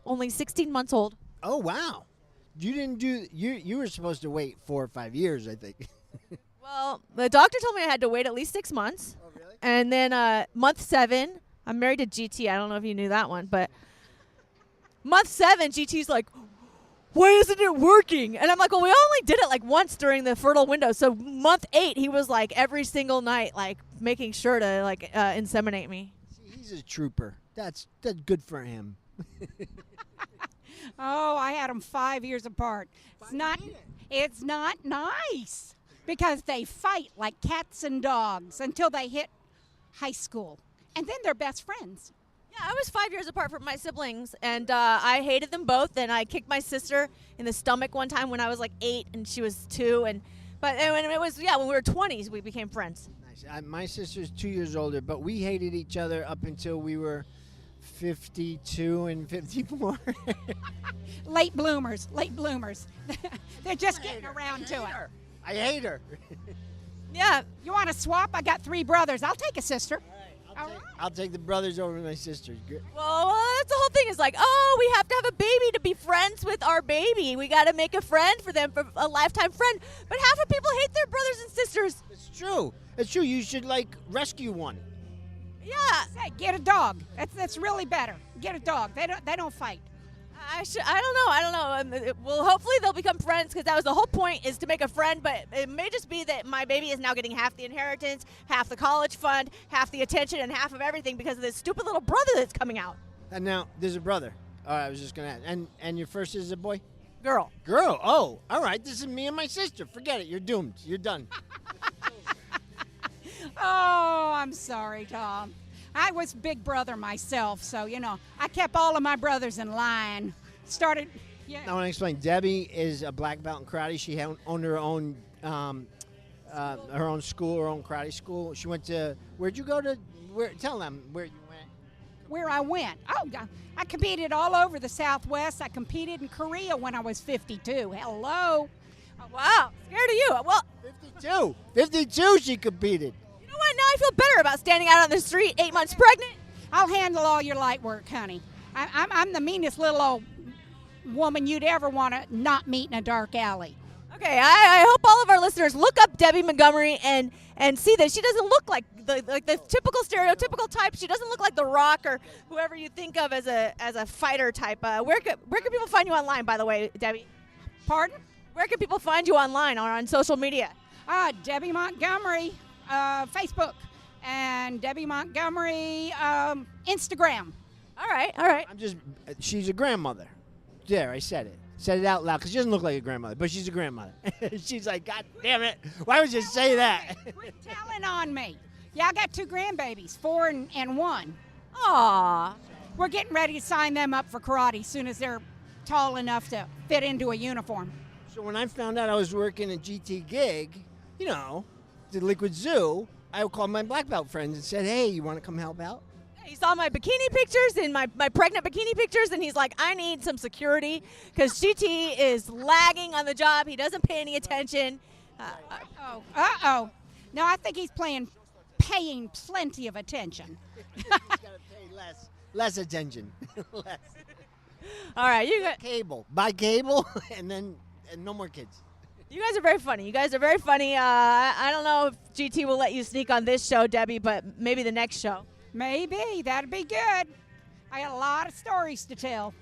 Speaker 1: only 16 months old.
Speaker 7: Oh, wow. You didn't do, you were supposed to wait 4 or 5 years, I think.
Speaker 1: Well, the doctor told me I had to wait at least 6 months.
Speaker 7: Oh, really?
Speaker 1: And then month 7, I'm married to GT. I don't know if you knew that one, but month 7, GT's like, why isn't it working? And I'm like, well, we only did it like once during the fertile window. So month 8, he was like every single night, like making sure to like inseminate me.
Speaker 7: See, he's a trooper. That's good for him.
Speaker 8: Oh, I had them 5 years apart. It's not nice because they fight like cats and dogs until they hit high school, and then they're best friends.
Speaker 1: Yeah, I was 5 years apart from my siblings, and I hated them both. And I kicked my sister in the stomach one time when I was like 8, and she was 2. But when it was when we were 20s, we became friends.
Speaker 7: Nice. My sister's 2 years older, but we hated each other up until we were 52 and 54.
Speaker 8: Late bloomers. They're just getting around to it.
Speaker 7: I hate her.
Speaker 1: Yeah.
Speaker 8: You want to swap? I got 3 brothers. I'll take a sister.
Speaker 7: I'll take the brothers over my sisters. Good.
Speaker 1: Well, that's the whole thing. Is like, oh, we have to have a baby to be friends with our baby. We got to make a friend for them, for a lifetime friend. But half of people hate their brothers and sisters.
Speaker 7: It's true. It's true. You should rescue one.
Speaker 1: Yeah.
Speaker 8: Say, get a dog. That's really better. Get a dog. They don't fight.
Speaker 1: I don't know. Well, hopefully they'll become friends, because that was the whole point, is to make a friend. But it may just be that my baby is now getting half the inheritance, half the college fund, half the attention, and half of everything because of this stupid little brother that's coming out.
Speaker 7: And now there's a brother. I was just gonna ask. And your first is a boy?
Speaker 1: Girl.
Speaker 7: Oh, all right. This is me and my sister. Forget it. You're doomed. You're done.
Speaker 8: Oh, I'm sorry, Tom. I was big brother myself, so, I kept all of my brothers in line.
Speaker 7: I want to explain. Debbie is a black belt in karate. She owned her own school, her own karate school. She went to, where'd you go to, tell them where you went.
Speaker 8: Where I went? Oh, I competed all over the Southwest. I competed in Korea when I was 52. Hello.
Speaker 1: Oh, wow. Scared of you. Well,
Speaker 7: 52 she competed.
Speaker 1: You know what? Now I feel better about standing out on the street 8 months pregnant.
Speaker 8: I'll handle all your light work, honey. I'm the meanest little old woman you'd ever want to not meet in a dark alley.
Speaker 1: Okay, I hope all of our listeners look up Debbie Montgomery and see that she doesn't look like the typical stereotypical type. She doesn't look like The Rock or whoever you think of as a fighter type. Where can people find you online, by the way, Debbie?
Speaker 8: Pardon?
Speaker 1: Where can people find you online or on social media?
Speaker 8: Debbie Montgomery, Facebook, and Debbie Montgomery, Instagram.
Speaker 1: All right.
Speaker 7: She's a grandmother. There, I said it. Said it out loud because she doesn't look like a grandmother, but she's a grandmother. She's like, God damn it. Why would you say that?
Speaker 8: Quit telling on me. Yeah, I got 2 grandbabies, 4 and 1.
Speaker 1: Aw.
Speaker 8: We're getting ready to sign them up for karate as soon as they're tall enough to fit into a uniform.
Speaker 7: So when I found out I was working a GT gig, the Liquid Zoo, I called my black belt friends and said, hey, you want to come help out?
Speaker 1: He saw my bikini pictures and my pregnant bikini pictures, and he's like, I need some security because GT is lagging on the job. He doesn't pay any attention.
Speaker 8: Uh-oh. No, I think he's playing paying plenty of attention.
Speaker 7: He's got to pay less attention. Less.
Speaker 1: All right, you got.
Speaker 7: Buy cable, and no more kids.
Speaker 1: You guys are very funny. I don't know if GT will let you sneak on this show, Debbie, but maybe the next show.
Speaker 8: Maybe. That'd be good. I got a lot of stories to tell.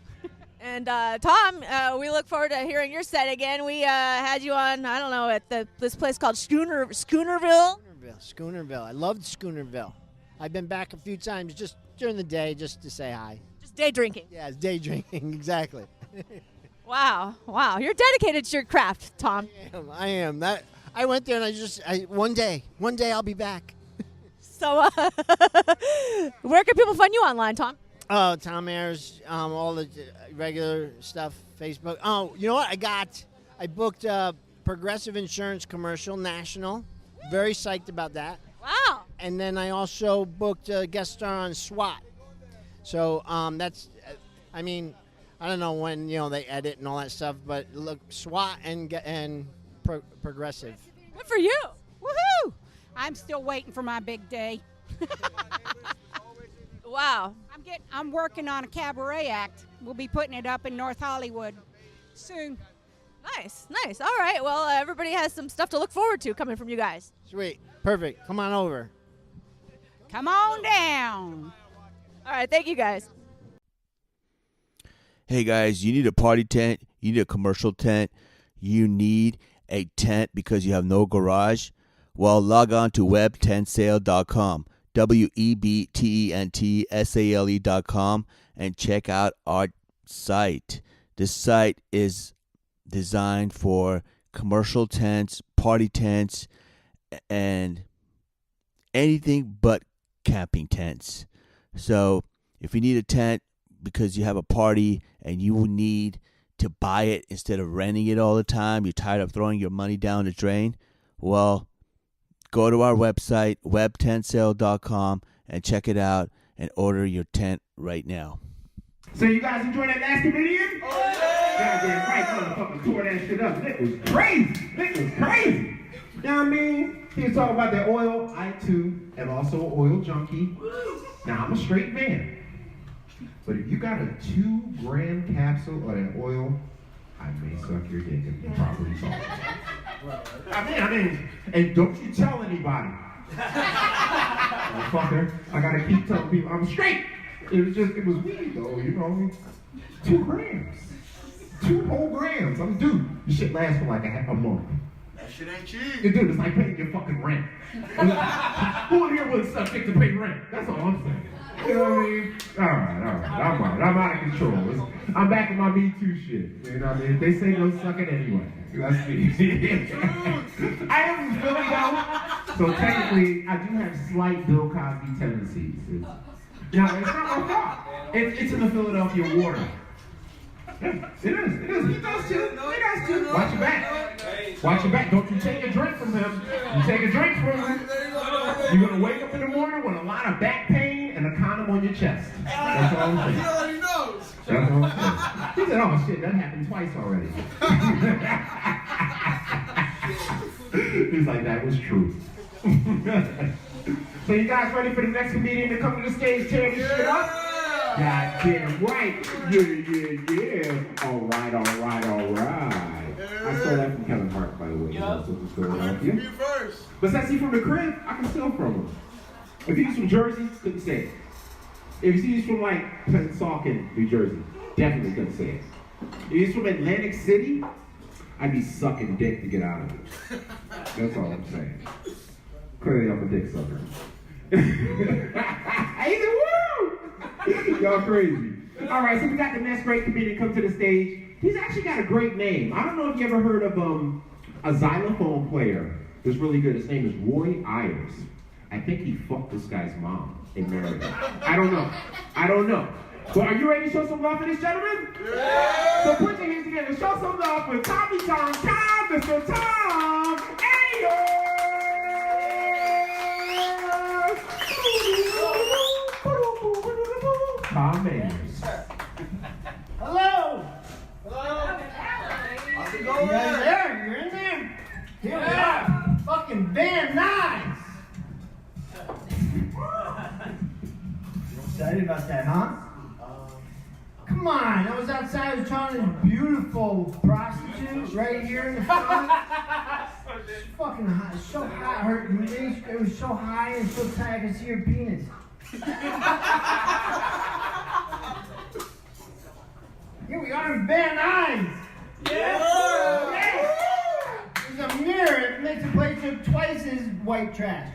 Speaker 1: And Tom, we look forward to hearing your set again. We had you on, I don't know, at this place called Schoonerville.
Speaker 7: Schoonerville. I loved Schoonerville. I've been back a few times just during the day just to say hi.
Speaker 1: Just day drinking.
Speaker 7: Yeah, it's day drinking, exactly.
Speaker 1: Wow. You're dedicated to your craft, Tom.
Speaker 7: I am. I went there and one day I'll be back.
Speaker 1: So where can people find you online, Tom?
Speaker 7: Oh, Tom Ayers, all the regular stuff, Facebook. Oh, you know what? I booked a Progressive Insurance commercial, national. Very psyched about that.
Speaker 1: Wow.
Speaker 7: And then I also booked a guest star on SWAT. So that's, I mean, I don't know when, they edit and all that stuff, but look, SWAT and Progressive.
Speaker 1: Good for you.
Speaker 8: Woohoo! I'm still waiting for my big day.
Speaker 1: Wow.
Speaker 8: I'm working on a cabaret act. We'll be putting it up in North Hollywood soon.
Speaker 1: Nice. All right. Well, everybody has some stuff to look forward to coming from you guys.
Speaker 7: Sweet. Perfect. Come on over.
Speaker 8: Come on down.
Speaker 1: All right. Thank you, guys.
Speaker 2: Hey guys, you need a party tent, you need a commercial tent, you need a tent because you have no garage? Well, log on to webtentsale.com, WEBTENTSALE.com, and check out our site. This site is designed for commercial tents, party tents, and anything but camping tents. So if you need a tent because you have a party and you will need to buy it instead of renting it all the time, you're tired of throwing your money down the drain, well, go to our website, webtentsale.com, and check it out and order your tent right now.
Speaker 4: So you guys enjoy that last comedian? Oh, yeah! Goddamn right, motherfucker tore that shit up. It was crazy. You know what I mean? He was talking about that oil. I, too, am also an oil junkie. Now, I'm a straight man. But if you got a 2-gram capsule of that oil, I may suck your dick if you properly talk. I mean, and don't you tell anybody. Motherfucker, I gotta keep telling people I'm straight. It was weed though, 2 grams. 2 whole grams. Dude, this shit lasts for like a month.
Speaker 6: That shit ain't cheap.
Speaker 4: Dude, it's like paying your fucking rent. Who in here wouldn't suck dick to pay rent? That's all I'm saying. You know what I mean? All right. I'm out of control. I'm back in my Me Too shit. You know what I mean? They say no sucking anyway. That's me. I am from Philly though, so technically I do have slight Bill Cosby tendencies. Now, it's not my fault. It's in the Philadelphia water. It is. He does too. Watch your back. Don't you take a drink from him. You take a drink from him, you're going to wake up in the morning with a lot of back pain and a condom on your chest. That's all I'm saying.
Speaker 6: He already knows.
Speaker 4: That's all I'm saying. He said, oh shit, that happened twice already. He's like, that was true. So you guys ready for the next comedian to come to the stage, tear this shit up? Goddamn right. Yeah. All right. I stole that from Kevin Hart, by the way.
Speaker 6: Yeah. You first.
Speaker 4: But since he's from the crib, I can steal from him. If he's from Jersey, couldn't say it. If he's from like Pennsauken, New Jersey, definitely couldn't say it. If he's from Atlantic City, I'd be sucking dick to get out of it. That's all I'm saying. Clearly I'm a dick sucker. Hey, woo! Y'all crazy. All right, so we got the next great comedian come to the stage. He's actually got a great name. I don't know if you ever heard of a xylophone player that's really good. His name is Roy Ayers. I think he fucked this guy's mom and married her. I don't know. So are you ready to show some love for this gentleman? Yeah! So put your hands together. Show some love for Tommy Tom, Mr. Tom Ayers! Tom Ayers.
Speaker 7: Hello.
Speaker 6: How's it
Speaker 7: You
Speaker 6: going?
Speaker 7: guys there? You're in there? Here we are. Fucking Van Nuys.
Speaker 4: excited about that, huh? Come on, I was outside, I was talking to this beautiful prostitute right here in the front. It's fucking hot, it's so hot, it was so high and so tight, I could see her penis. Here we are in Van Nuys. Yeah. There's a mirror, it makes the place look twice as white trash.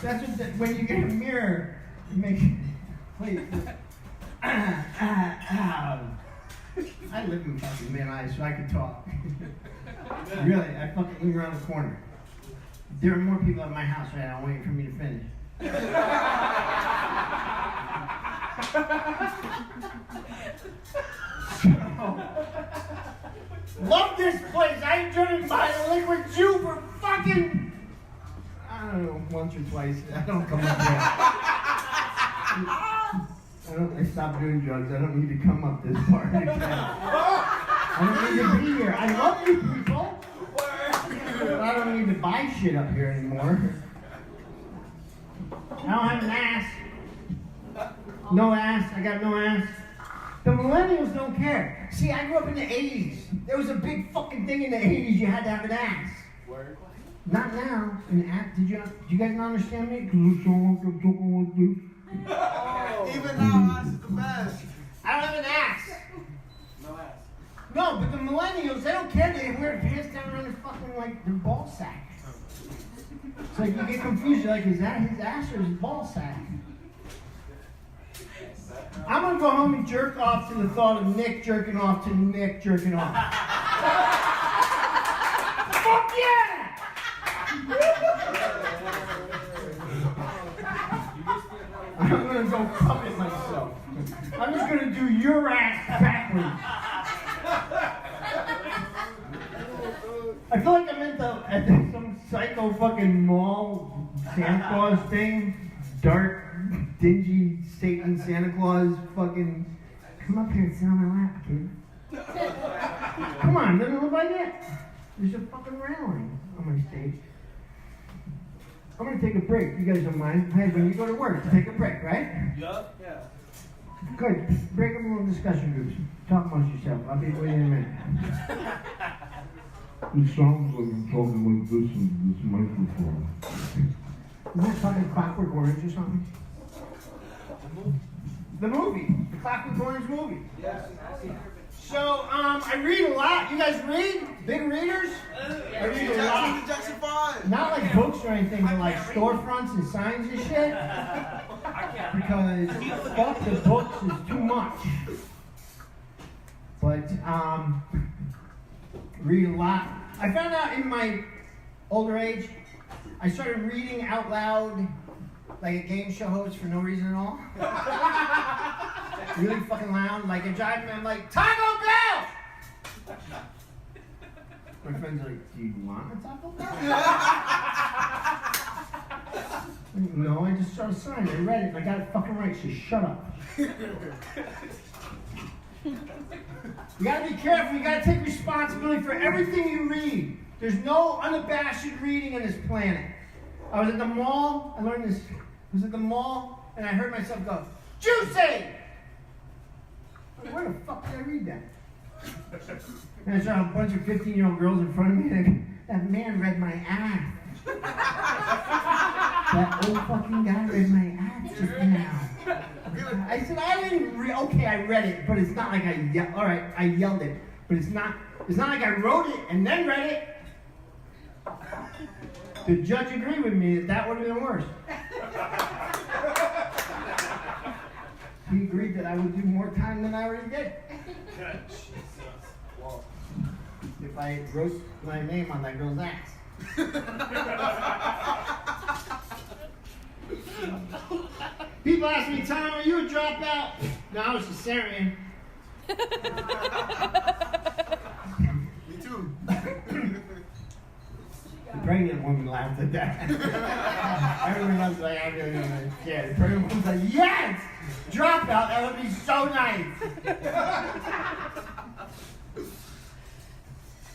Speaker 4: That's what when you get a mirror, it makes wait. I live in fucking Van Nuys, so I can talk. Really, I fucking live around the corner. There are more people at my house right now waiting for me to finish. Love this place. I've driven by the Liquid Jew for fucking, I don't know, once or twice. I don't come up here. I stopped doing drugs. I don't need to come up this far again. I don't need to be here. I love you people. But I don't need to buy shit up here anymore. I don't have an ass. No ass. I got no ass. The millennials don't care. See, I grew up in the 80s. There was a big fucking thing in the 80s. You had to have an ass. Word. Not now. An ass. Did you guys not understand me?
Speaker 6: Even now, ass is the best.
Speaker 4: I don't have an ass.
Speaker 6: No ass.
Speaker 4: No, but the millennials, they don't care. They wear pants down around their fucking, like, their ball sack. It's like you get confused. You're like, is that his ass or his ball sack? I'm going to go home and jerk off to the thought of Nick jerking off to Nick jerking off. Fuck yeah! I'm going to go puppet myself. I'm just going to do your ass backwards. I feel like I'm at some psycho fucking mall Santa Claus thing. Dark, dingy Satan Santa Claus fucking. Come up here and sit on my lap, kid. Come on, doesn't it look like it? There's a fucking railing on my stage. I'm gonna take a break. You guys don't mind? Hey, when you go to work, take a break, right?
Speaker 6: Yup. Yeah.
Speaker 4: Good. Break them in little discussion groups. Talk amongst yourself. I'll be with you in a minute.
Speaker 9: It sounds like I'm talking like this in this microphone.
Speaker 4: Isn't that fucking Clockwork Orange or something? The movie. The Clockwork Orange movie.
Speaker 6: Yes.
Speaker 4: So, I read a lot. You guys read? Big readers? I read a lot.
Speaker 6: Jackson 5.
Speaker 4: Not like books or anything, but like storefronts and signs and shit. Because fuck the books is too much. But, read a lot. I found out in my older age, I started reading out loud like a game show host for no reason at all. Really fucking loud. Like I'm driving, I'm like, Taco Bell! My friends are like, do you want a Taco Bell? No, I just saw a sign. I read it and I got it fucking right, so shut up. You gotta be careful. You gotta take responsibility for everything you read. There's no unabashed reading on this planet. I was at the mall. I learned this. I was at the mall and I heard myself go, "Juicy!" Like, where the fuck did I read that? And I saw a bunch of 15-year-old girls in front of me and that man read my ass. That old fucking guy read my ass just now. I said, I didn't read, okay, I read it, but it's not like I yelled, all right, I yelled it, but it's not like I wrote it and then read it. The judge agreed with me that would have been worse. He agreed that I would do more time than I already did. If I wrote my name on that girl's ass. People ask me, Tom, are you a dropout? No, I was cesarean.
Speaker 6: Me too.
Speaker 4: The pregnant woman laughed at that. Everyone else was like, I really don't know. Yeah, the pregnant woman's like, yes! Dropout, that would be so nice.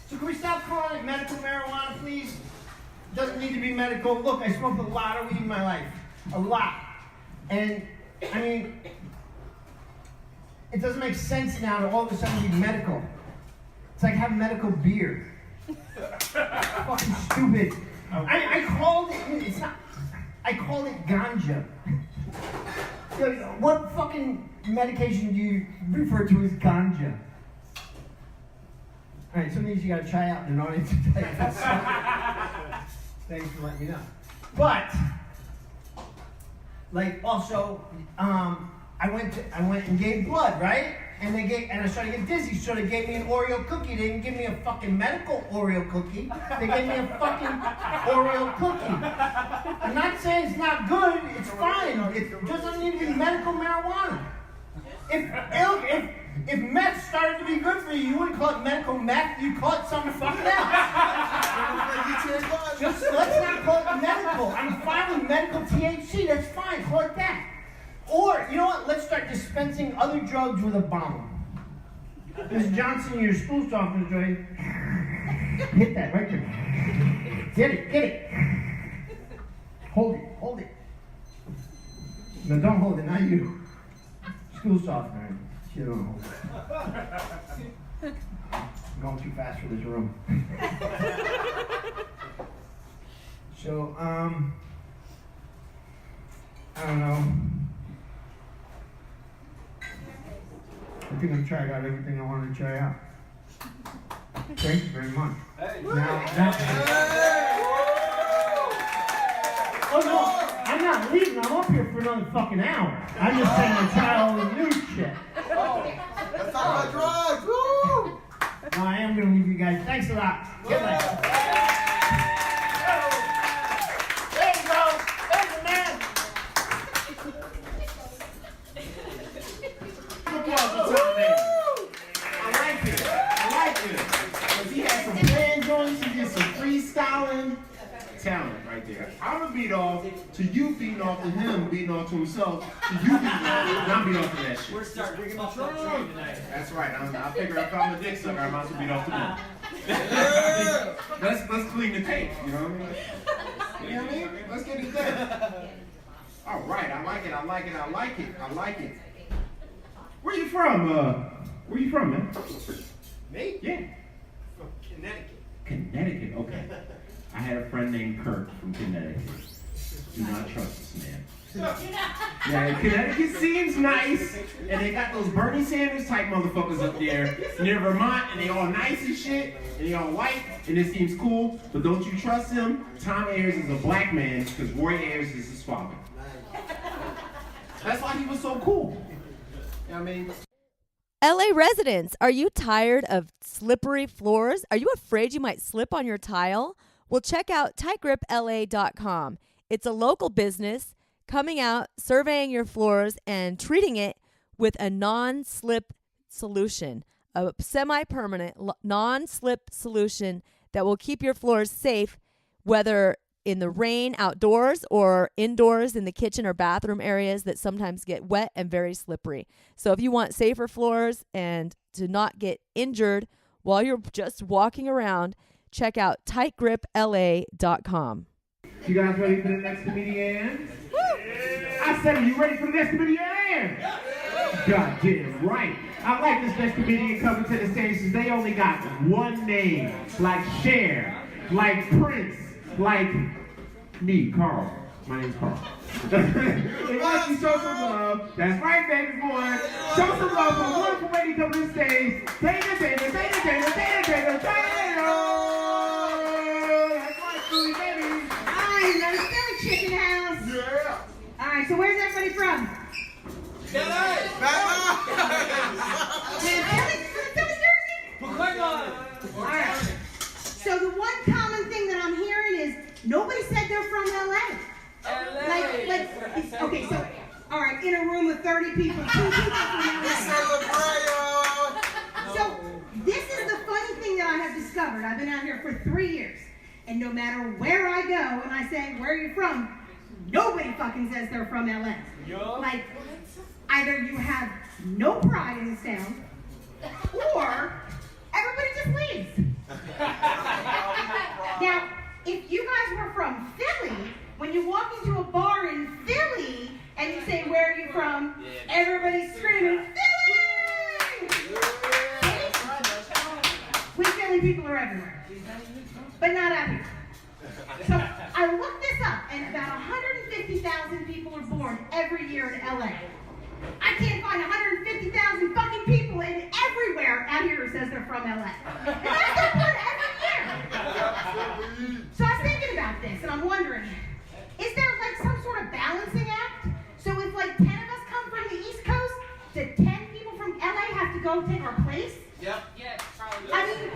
Speaker 4: So can we stop calling it medical marijuana, please? It doesn't need to be medical. Look, I smoked a lot of weed in my life. A lot. And, I mean, it doesn't make sense now to all of a sudden be medical. It's like having medical beer. Fucking stupid. I called it, it's not, I called it ganja. What fucking medication do you refer to as ganja? Alright, some of these you gotta try out in an audience today. Thanks for letting me know. But, like, also, I went and gave blood, right? And I started to get dizzy, so they gave me an Oreo cookie. They didn't give me a fucking medical Oreo cookie. They gave me a fucking Oreo cookie. I'm not saying it's not good. It's fine. It doesn't need to be medical marijuana. If meth started to be good for you wouldn't call it medical meth. You'd call it something fucking else. Just let's not call it medical. I'm fine with medical THC. That's fine. Call it that. Or, you know what? Let's start dispensing other drugs with a bomb. Ms. Johnson, your school officer, Joy. Hit that right there. Get it. Hold it. No, don't hold it, not you. School software. She don't hold it. I'm going too fast for this room. So, I don't know. I think I've tried out everything I wanted to try out. Thank you very much. Oh no, I'm not leaving. I'm up here for another fucking hour. I'm just saying to try all the new shit.
Speaker 6: Let's talk about drugs. Woo!
Speaker 4: No, I am going to leave you guys. Thanks a lot. Good night. There you go. There's the man. I like it. Because he had some plan joints, he did some freestyling. Talent right there. I'm gonna beat off to you beating off to him, beating off to himself, to you beating off, and I'm beating off to that shit. We're starting to train tonight. That's right. I figure if I'm a dick sucker, I might as well beat off to them. Let's clean the tape. You know what I mean? You know what I mean? Let's get it done. All right. I like it. Where you from? Where you from, man? Me? Yeah. From Connecticut. Okay. I had a friend named Kurt from Connecticut. Do not trust this man. Yeah, Connecticut seems nice, and they got those Bernie Sanders type motherfuckers up there near Vermont, and they all nice and shit, and they all white, and it seems cool, but don't you trust him? Tom Ayers is a black man, because Roy Ayers is his father. That's why he was so cool. You know what I mean?
Speaker 1: LA residents, are you tired of slippery floors? Are you afraid you might slip on your tile? Well, check out tightgripla.com. It's a local business coming out, surveying your floors, and treating it with a non-slip solution, a semi-permanent non-slip solution that will keep your floors safe, whether in the rain outdoors or indoors in the kitchen or bathroom areas that sometimes get wet and very slippery. So if you want safer floors and to not get injured while you're just walking around, check out tightgripla.com.
Speaker 4: You guys ready for the next comedian? I said, are you ready for the next comedian? Goddamn right. I like this next comedian coming to the stage because they only got one name. Like Cher, like Prince, like me, Carl. My name's Carl. They want you to show some love. That's right, baby boy. Show some love for a wonderful lady coming to the stage. Taylor.
Speaker 10: Chicken house. Yeah. All right. So where's everybody from? All right. So the one common thing that I'm hearing is nobody said they're from LA. Okay. So all right, in a room of 30 people, 2 people from LA. So this is the funny thing that I have discovered. I've been out here for 3 years. And no matter where I go and I say, where are you from? Nobody fucking says they're from LA. Like, either you have no pride in this town, or everybody just leaves. Now, if you guys were from Philly, when you walk into a bar in Philly and you say, everywhere. But not out here. So I looked this up, and about 150,000 people are born every year in LA. I can't find 150,000 fucking people in everywhere out here who says they're from LA. And that's not born every year. So I was thinking about this, and I'm wondering, is there like some sort of balancing act? So if like 10 of us come from the East Coast, do 10 people from LA have to go take our place?
Speaker 6: Yep.
Speaker 11: Yeah, probably.
Speaker 10: I mean,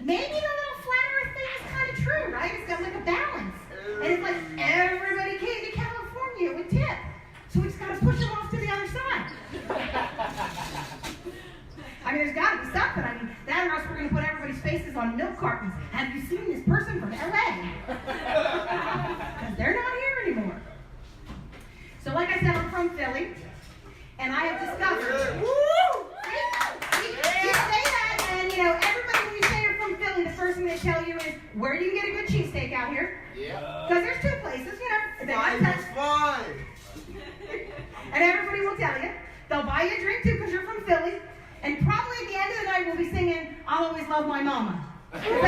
Speaker 10: maybe the little flat earth thing is kind of true, right? It's got like a balance. And it's like everybody came to California, it would tip. So we just got to push them off to the other side. I mean, there's got to be something. I mean, that or else we're going to put everybody's faces on milk cartons. Have you seen this person from LA? Because they're not here anymore. So like I said, I'm from Philly. And I have discovered, you say that, and you know, everybody when you say you're from Philly, the first thing they tell you is, where do you get a good cheesesteak out here?
Speaker 6: Yeah.
Speaker 10: Because there's two places, you know. They might
Speaker 6: Fine, fine.
Speaker 10: And everybody will tell you. They'll buy you a drink too because you're from Philly. And probably at the end of the night we'll be singing, I'll Always Love My Mama. That's Philly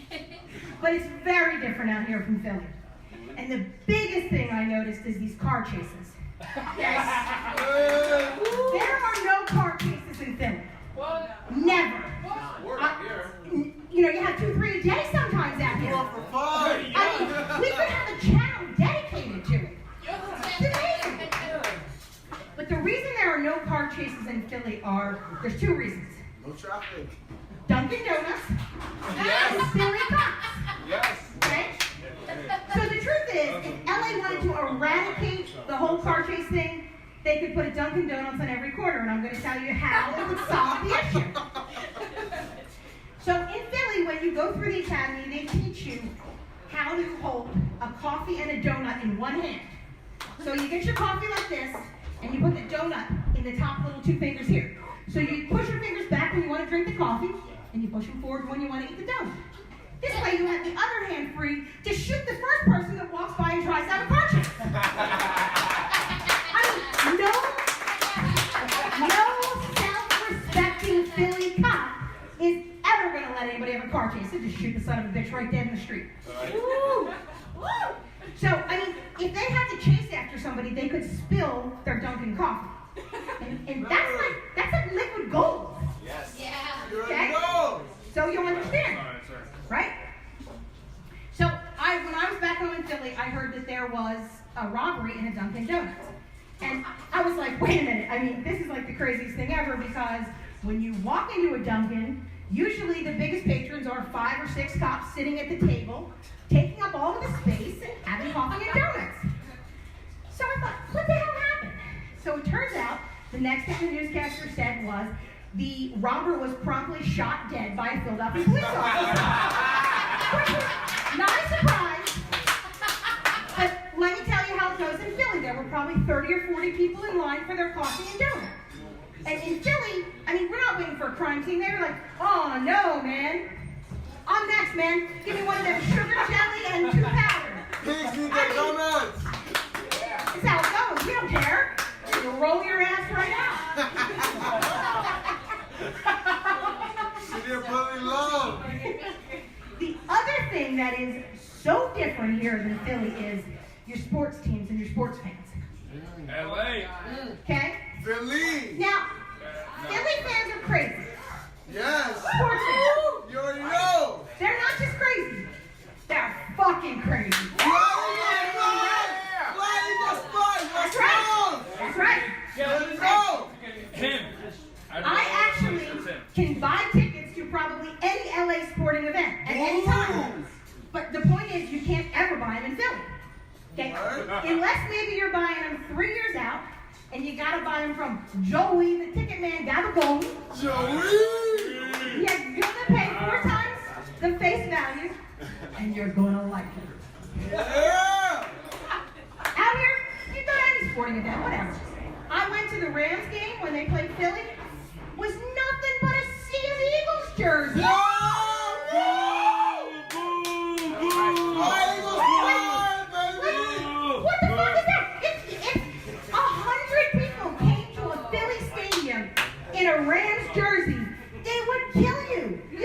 Speaker 10: too. But it's very different out here from Philly. And the biggest thing I noticed is these car chases. Yes. There are no car chases in Philly. Never. You know, you have 2, 3 a day sometimes out here. I mean, we could have a channel dedicated to it. It's amazing. But the reason there are no car chases in Philly there's 2 reasons.
Speaker 6: No traffic.
Speaker 10: Dunkin' Donuts and Philly cops.
Speaker 6: Yes.
Speaker 10: Okay? So the truth is, if LA wanted to eradicate the whole car chase thing, they could put a Dunkin' Donuts on every corner, and I'm going to tell you how it would solve the issue. So in Philly, when you go through the academy, they teach you how to hold a coffee and a donut in one hand. So you get your coffee like this, and you put the donut in the top little 2 fingers here. So you push your fingers back when you want to drink the coffee, and you push them forward when you want to eat the donut. This way you have the other hand free to shoot the first person that walks by and tries to have a car chase. I mean, no self-respecting Philly cop is ever going to let anybody have a car chase. They just shoot the son of a bitch right dead in the street. Woo! Woo! So, I mean, if they had to chase after somebody, they could spill their Dunkin' coffee. And that's like liquid gold.
Speaker 6: Yes.
Speaker 11: Yeah.
Speaker 10: Okay? So you'll understand. Right? So when I was back home in Philly, I heard that there was a robbery in a Dunkin' Donuts. And I was like, wait a minute. I mean, this is like the craziest thing ever because when you walk into a Dunkin', usually the biggest patrons are 5 or 6 cops sitting at the table, taking up all of the space and having coffee and donuts. So I thought, what the hell happened? So it turns out, the next thing the newscaster said was, the robber was promptly shot dead by a Philadelphia police officer. Which was not a surprise. But let me tell you how it goes in Philly. There were probably 30 or 40 people in line for their coffee and donut. And in Philly, I mean, we're not waiting for a crime scene. They were like, oh no, man. I'm next, man. Give me one of them sugar jelly and 2 powder.
Speaker 6: Pigs need their donuts.
Speaker 10: That's how it goes. We don't care. You'll roll your ass right out. The other thing that is so different here than Philly is your sports teams and your sports fans.
Speaker 6: LA.
Speaker 10: Okay?
Speaker 6: Philly.
Speaker 10: Now, Philly fans are crazy.
Speaker 6: Yes.
Speaker 10: Sports fans.
Speaker 6: You already know.
Speaker 10: They're not just crazy. They're fucking crazy.
Speaker 6: Fly Eagles fly.
Speaker 10: That's right. That's right.
Speaker 6: Let's go.
Speaker 10: I actually can buy tickets to probably any LA sporting event at any time. But the point is, you can't ever buy them in Philly. Okay? Unless maybe you're buying them 3 years out, and you gotta buy them from Joey, the ticket man, Gabagoni.
Speaker 6: Joey!
Speaker 10: You're gonna pay 4 times the face value, and you're gonna like it.
Speaker 6: Yeah!
Speaker 10: Out here, you go to any sporting event, whatever. I went to the Rams game when they played Philly. Was nothing but a sea of Eagles jersey. What the fuck is that? If 100 people came to a Philly stadium in a Rams jersey, they would kill you. You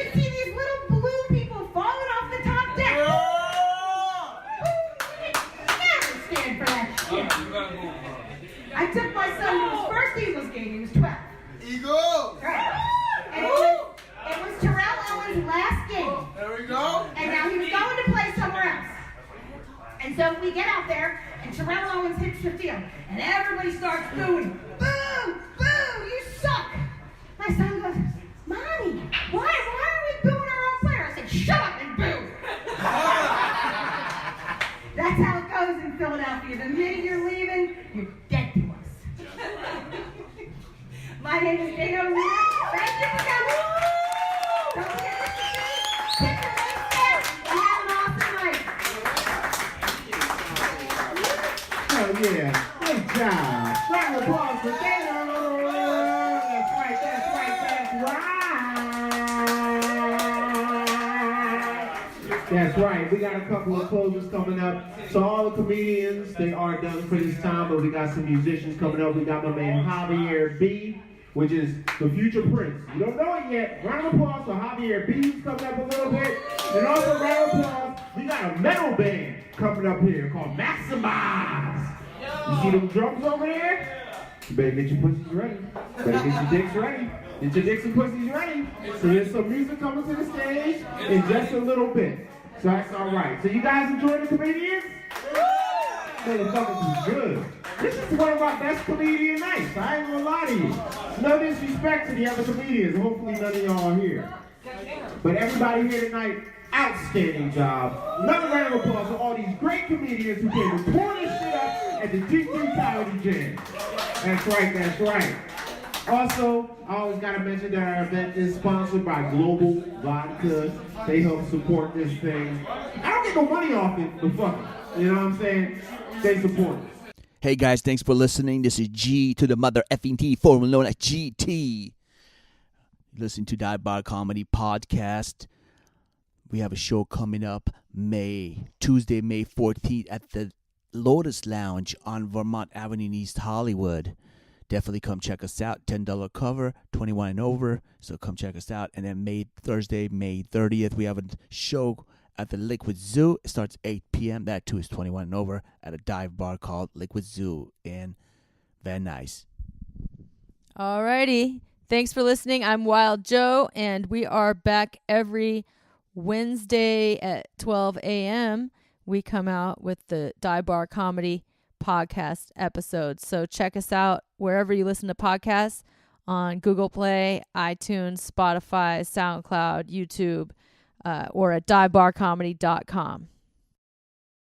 Speaker 10: his last game.
Speaker 6: There we go.
Speaker 10: And now he was going to play somewhere else. And so we get out there, and Terrell Owens hits the field, and everybody starts booing. Boo! Boo! You suck! My son goes, Mommy, why are we booing our own player? I said, shut up and boo! That's how it goes in Philadelphia. The minute you're leaving, you're dead to us. My name is Dana O'Neill. Thank you for coming. Don't forget to hit the link there and have an awesome night.
Speaker 4: Oh yeah, good job. Round of applause for Dana. That's right, that's right, that's right. That's right, we got a couple of closers coming up. So all the comedians, they are done for this time, but we got some musicians coming up. We got my man Javier B, which is the future Prince. You don't know it yet. Round of applause for Javier B, who's coming up a little bit. And also round of applause, we got a metal band coming up here called Maximize. You see them drums over there? You better get your pussies ready. Better get your dicks ready. Get your dicks and pussies ready. So there's some music coming to the stage in just a little bit. So that's all right. So you guys enjoy the comedians? Motherfuckers is good. This is one of our best comedian nights. I ain't gonna lie to you. No disrespect to the other comedians. Hopefully none of y'all are here. But everybody here tonight, outstanding job. Another round of applause for all these great comedians who came to pour this shit up at the GQ Comedy Jam. That's right, that's right. Also, I always gotta mention that our event is sponsored by Global Vodka. They help support this thing. I don't get no money off it, but fuck it. You know what I'm saying? They support it.
Speaker 2: Hey guys, thanks for listening. This is G to the mother effing T, formerly known as GT. Listen to Dive Bar Comedy Podcast. We have a show coming up Tuesday, May 14th at the Lotus Lounge on Vermont Avenue in East Hollywood. Definitely come check us out. $10 cover, 21 and over. So come check us out. And then Thursday, May 30th, we have a show at the Liquid Zoo. It starts 8 p.m. That too is 21 and over at a dive bar called Liquid Zoo in Van Nuys.
Speaker 1: Alrighty. Thanks for listening. I'm Wild Joe, and we are back every Wednesday at 12 a.m. We come out with the Dive Bar Comedy Podcast episodes. So check us out wherever you listen to podcasts, on Google Play, iTunes, Spotify, SoundCloud, YouTube, or at divebarcomedy.com.